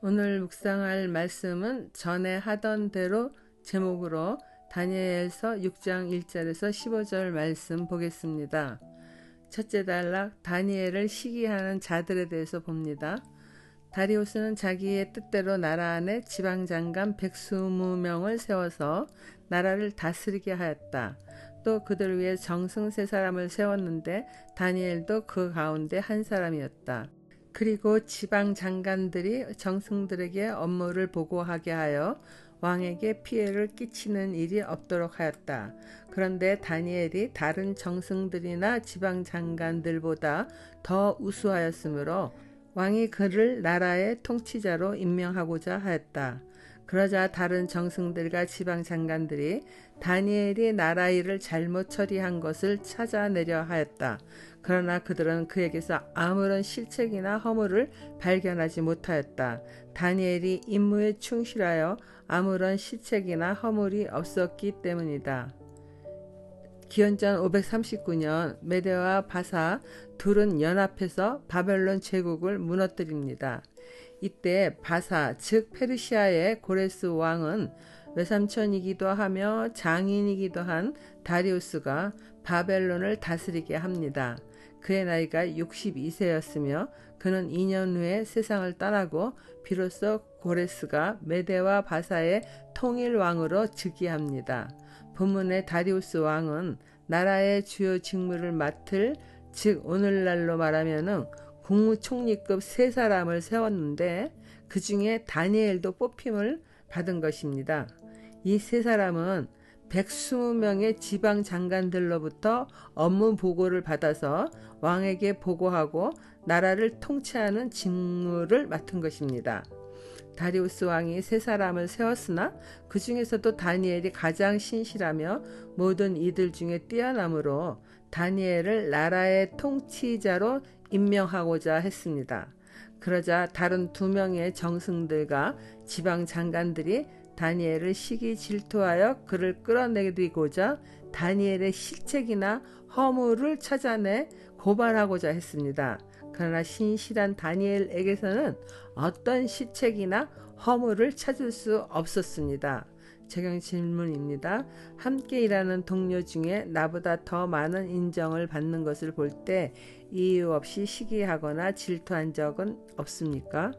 오늘 묵상할 말씀은 전에 하던 대로 제목으로 다니엘서 6장 1절에서 15절 말씀 보겠습니다. 첫째 단락, 다니엘을 시기하는 자들에 대해서 봅니다. 다리우스는 자기의 뜻대로 나라 안에 지방장관 120명을 세워서 나라를 다스리게 하였다. 또 그들 위해 정승 3사람을 세웠는데 다니엘도 그 가운데 한 사람이었다. 그리고 지방 장관들이 정승들에게 업무를 보고하게 하여 왕에게 피해를 끼치는 일이 없도록 하였다. 그런데 다니엘이 다른 정승들이나 지방 장관들보다 더 우수하였으므로 왕이 그를 나라의 통치자로 임명하고자 하였다. 그러자 다른 정승들과 지방 장관들이 다니엘이 나라 일을 잘못 처리한 것을 찾아내려 하였다. 그러나 그들은 그에게서 아무런 실책이나 허물을 발견하지 못하였다. 다니엘이 임무에 충실하여 아무런 실책이나 허물이 없었기 때문이다. 기원전 539년 메대와 바사 둘은 연합해서 바벨론 제국을 무너뜨립니다. 이때 바사 즉 페르시아의 고레스 왕은 외삼촌이기도 하며 장인이기도 한 다리우스가 바벨론을 다스리게 합니다. 그의 나이가 62세였으며 그는 2년 후에 세상을 떠나고 비로소 고레스가 메대와 바사의 통일왕으로 즉위합니다. 본문의 다리우스 왕은 나라의 주요 직무를 맡을, 즉 오늘날로 말하면 국무총리급 3사람을 세웠는데 그 중에 다니엘도 뽑힘을 받은 것입니다. 이 3사람은 120명의 지방 장관들로부터 업무 보고를 받아서 왕에게 보고하고 나라를 통치하는 직무를 맡은 것입니다. 다리우스 왕이 3사람을 세웠으나 그 중에서도 다니엘이 가장 신실하며 모든 이들 중에 뛰어남으로 다니엘을 나라의 통치자로 임명하고자 했습니다. 그러자 다른 2명의 정승들과 지방 장관들이 다니엘을 시기 질투하여 그를 끌어내리고자 다니엘의 실책이나 허물을 찾아내 고발하고자 했습니다. 그러나 신실한 다니엘에게서는 어떤 실책이나 허물을 찾을 수 없었습니다. 적용 질문입니다. 함께 일하는 동료 중에 나보다 더 많은 인정을 받는 것을 볼 때 이유 없이 시기하거나 질투한 적은 없습니까?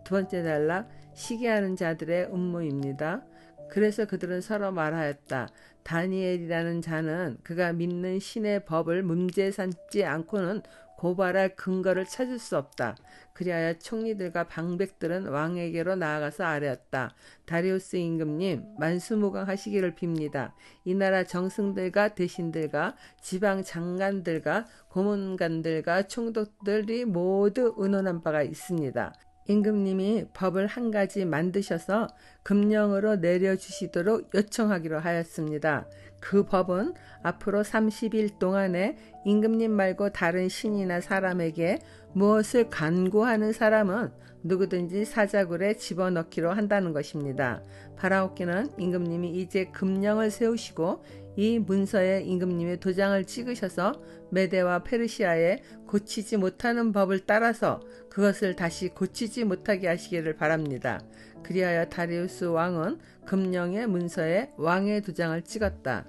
두 번째 단락, 시기하는 자들의 음모입니다. 그래서 그들은 서로 말하였다. 다니엘이라는 자는 그가 믿는 신의 법을 문제 삼지 않고는 고발할 근거를 찾을 수 없다. 그리하여 총리들과 방백들은 왕에게로 나아가서 아뢰었다. 다리우스 임금님, 만수무강하시기를 빕니다. 이 나라 정승들과 대신들과 지방 장관들과 고문관들과 총독들이 모두 의논한 바가 있습니다. 임금님이 법을 한 가지 만드셔서 금령으로 내려주시도록 요청하기로 하였습니다. 그 법은 앞으로 30일 동안에 임금님 말고 다른 신이나 사람에게 무엇을 간구하는 사람은 누구든지 사자굴에 집어넣기로 한다는 것입니다. 바라오께는 임금님이 이제 금령을 세우시고 이 문서에 임금님의 도장을 찍으셔서 메대와 페르시아에 고치지 못하는 법을 따라서 그것을 다시 고치지 못하게 하시기를 바랍니다. 그리하여 다리우스 왕은 금령의 문서에 왕의 도장을 찍었다.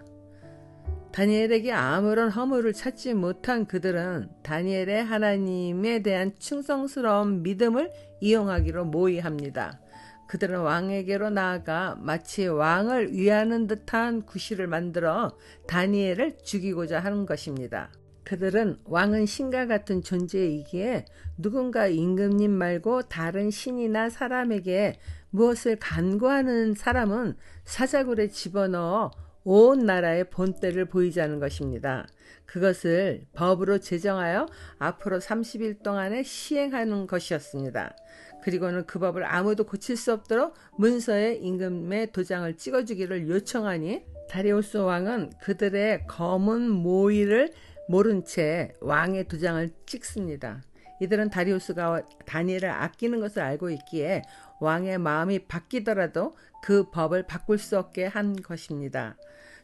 다니엘에게 아무런 허물을 찾지 못한 그들은 다니엘의 하나님에 대한 충성스러운 믿음을 이용하기로 모의합니다. 그들은 왕에게로 나아가 마치 왕을 위하는 듯한 구실을 만들어 다니엘을 죽이고자 하는 것입니다. 그들은 왕은 신과 같은 존재이기에 누군가 임금님 말고 다른 신이나 사람에게 무엇을 간구하는 사람은 사자굴에 집어넣어 온 나라의 본때를 보이자는 것입니다. 그것을 법으로 제정하여 앞으로 30일 동안에 시행하는 것이었습니다. 그리고는 그 법을 아무도 고칠 수 없도록 문서에 임금의 도장을 찍어주기를 요청하니 다리우스 왕은 그들의 검은 모의를 모른 채 왕의 도장을 찍습니다. 이들은 다리우스가 다니엘을 아끼는 것을 알고 있기에 왕의 마음이 바뀌더라도 그 법을 바꿀 수 없게 한 것입니다.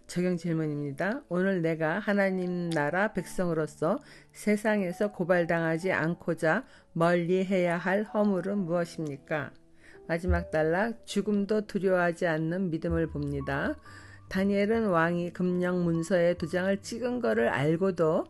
적용 질문입니다. 오늘 내가 하나님 나라 백성으로서 세상에서 고발당하지 않고자 멀리 해야 할 허물은 무엇입니까? 마지막 단락, 죽음도 두려워하지 않는 믿음을 봅니다. 다니엘은 왕이 금령 문서에 도장을 찍은 것을 알고도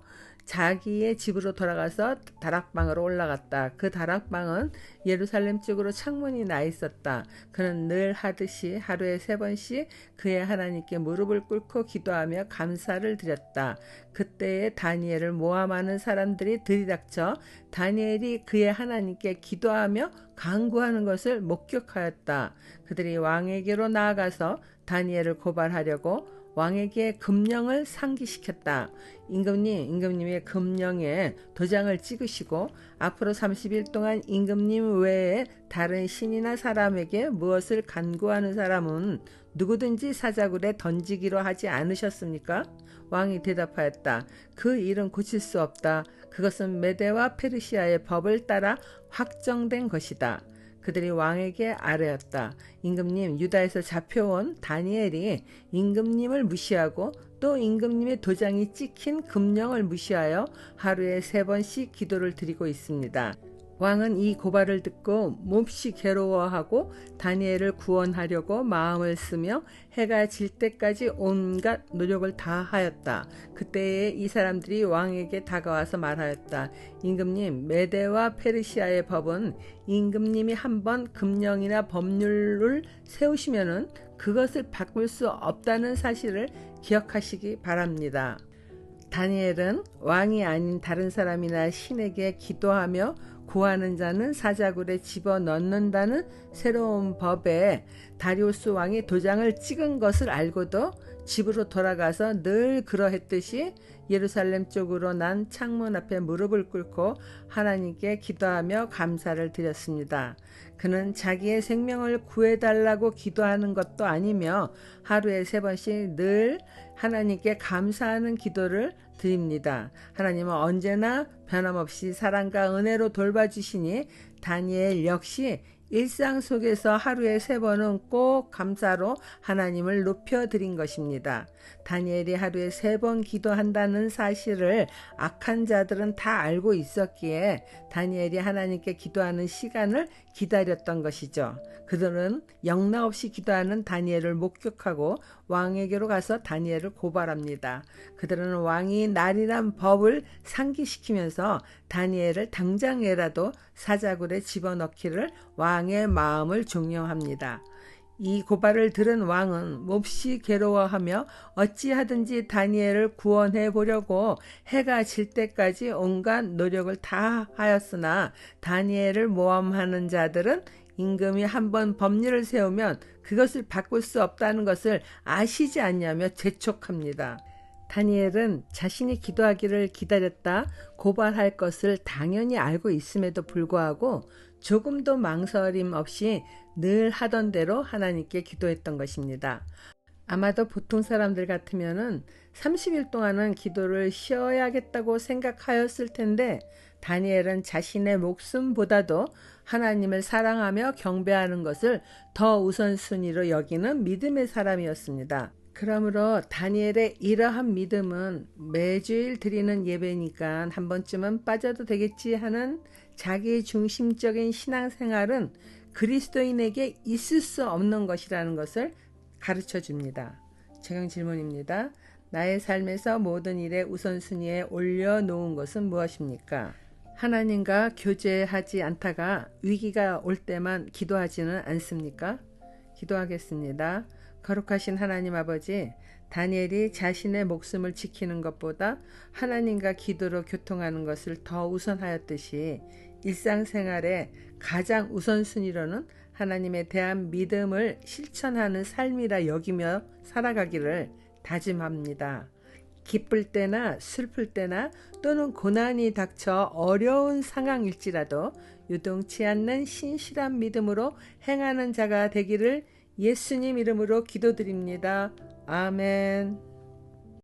자기의 집으로 돌아가서 다락방으로 올라갔다. 그 다락방은 예루살렘 쪽으로 창문이 나 있었다. 그는 늘 하듯이 하루에 3번씩 그의 하나님께 무릎을 꿇고 기도하며 감사를 드렸다. 그때에 다니엘을 모함하는 사람들이 들이닥쳐 다니엘이 그의 하나님께 기도하며 간구하는 것을 목격하였다. 그들이 왕에게로 나아가서 다니엘을 고발하려고 왕에게 금령을 상기시켰다. 임금님의 금령에 도장을 찍으시고 앞으로 30일 동안 임금님 외에 다른 신이나 사람에게 무엇을 간구하는 사람은 누구든지 사자굴에 던지기로 하지 않으셨습니까? 왕이 대답하였다. 그 일은 고칠 수 없다. 그것은 메대와 페르시아의 법을 따라 확정된 것이다. 그들이 왕에게 아뢰었다. 임금님, 유다에서 잡혀온 다니엘이 임금님을 무시하고 또 임금님의 도장이 찍힌 금령을 무시하여 하루에 3번씩 기도를 드리고 있습니다. 왕은 이 고발을 듣고 몹시 괴로워하고 다니엘을 구원하려고 마음을 쓰며 해가 질 때까지 온갖 노력을 다하였다. 그때에 이 사람들이 왕에게 다가와서 말하였다. 임금님, 메대와 페르시아의 법은 임금님이 한번 금령이나 법률을 세우시면은 그것을 바꿀 수 없다는 사실을 기억하시기 바랍니다. 다니엘은 왕이 아닌 다른 사람이나 신에게 기도하며 구하는 자는 사자굴에 집어넣는다는 새로운 법에 다리우스 왕이 도장을 찍은 것을 알고도 집으로 돌아가서 늘 그러했듯이 예루살렘 쪽으로 난 창문 앞에 무릎을 꿇고 하나님께 기도하며 감사를 드렸습니다. 그는 자기의 생명을 구해달라고 기도하는 것도 아니며 하루에 3번씩 늘 하나님께 감사하는 기도를 드립니다. 하나님은 언제나 변함없이 사랑과 은혜로 돌봐주시니 다니엘 역시 일상 속에서 하루에 3번은 꼭 감사로 하나님을 높여드린 것입니다. 다니엘이 하루에 3번 기도한다는 사실을 악한 자들은 다 알고 있었기에 다니엘이 하나님께 기도하는 시간을 기다렸던 것이죠. 그들은 영락없이 기도하는 다니엘을 목격하고 왕에게로 가서 다니엘을 고발합니다. 그들은 왕이 날이란 법을 상기시키면서 다니엘을 당장에라도 사자굴에 집어넣기를 왕의 마음을 종용합니다. 이 고발을 들은 왕은 몹시 괴로워하며 어찌하든지 다니엘을 구원해 보려고 해가 질 때까지 온갖 노력을 다 하였으나 다니엘을 모함하는 자들은 임금이 한번 법률을 세우면 그것을 바꿀 수 없다는 것을 아시지 않냐며 재촉합니다. 다니엘은 자신이 기도하기를 기다렸다 고발할 것을 당연히 알고 있음에도 불구하고 조금도 망설임 없이 늘 하던 대로 하나님께 기도했던 것입니다. 아마도 보통 사람들 같으면은 30일 동안은 기도를 쉬어야겠다고 생각하였을 텐데 다니엘은 자신의 목숨보다도 하나님을 사랑하며 경배하는 것을 더 우선순위로 여기는 믿음의 사람이었습니다. 그러므로 다니엘의 이러한 믿음은 매주일 드리는 예배니까 한 번쯤은 빠져도 되겠지 하는 자기 중심적인 신앙생활은 그리스도인에게 있을 수 없는 것이라는 것을 가르쳐 줍니다. 적용 질문입니다. 나의 삶에서 모든 일의 우선순위에 올려놓은 것은 무엇입니까? 하나님과 교제하지 않다가 위기가 올 때만 기도하지는 않습니까? 기도하겠습니다. 거룩하신 하나님 아버지, 다니엘이 자신의 목숨을 지키는 것보다 하나님과 기도로 교통하는 것을 더 우선하였듯이 일상생활에 가장 우선순위로는 하나님에 대한 믿음을 실천하는 삶이라 여기며 살아가기를 다짐합니다. 기쁠 때나 슬플 때나 또는 고난이 닥쳐 어려운 상황일지라도 유동치 않는 신실한 믿음으로 행하는 자가 되기를 예수님 이름으로 기도드립니다. 아멘.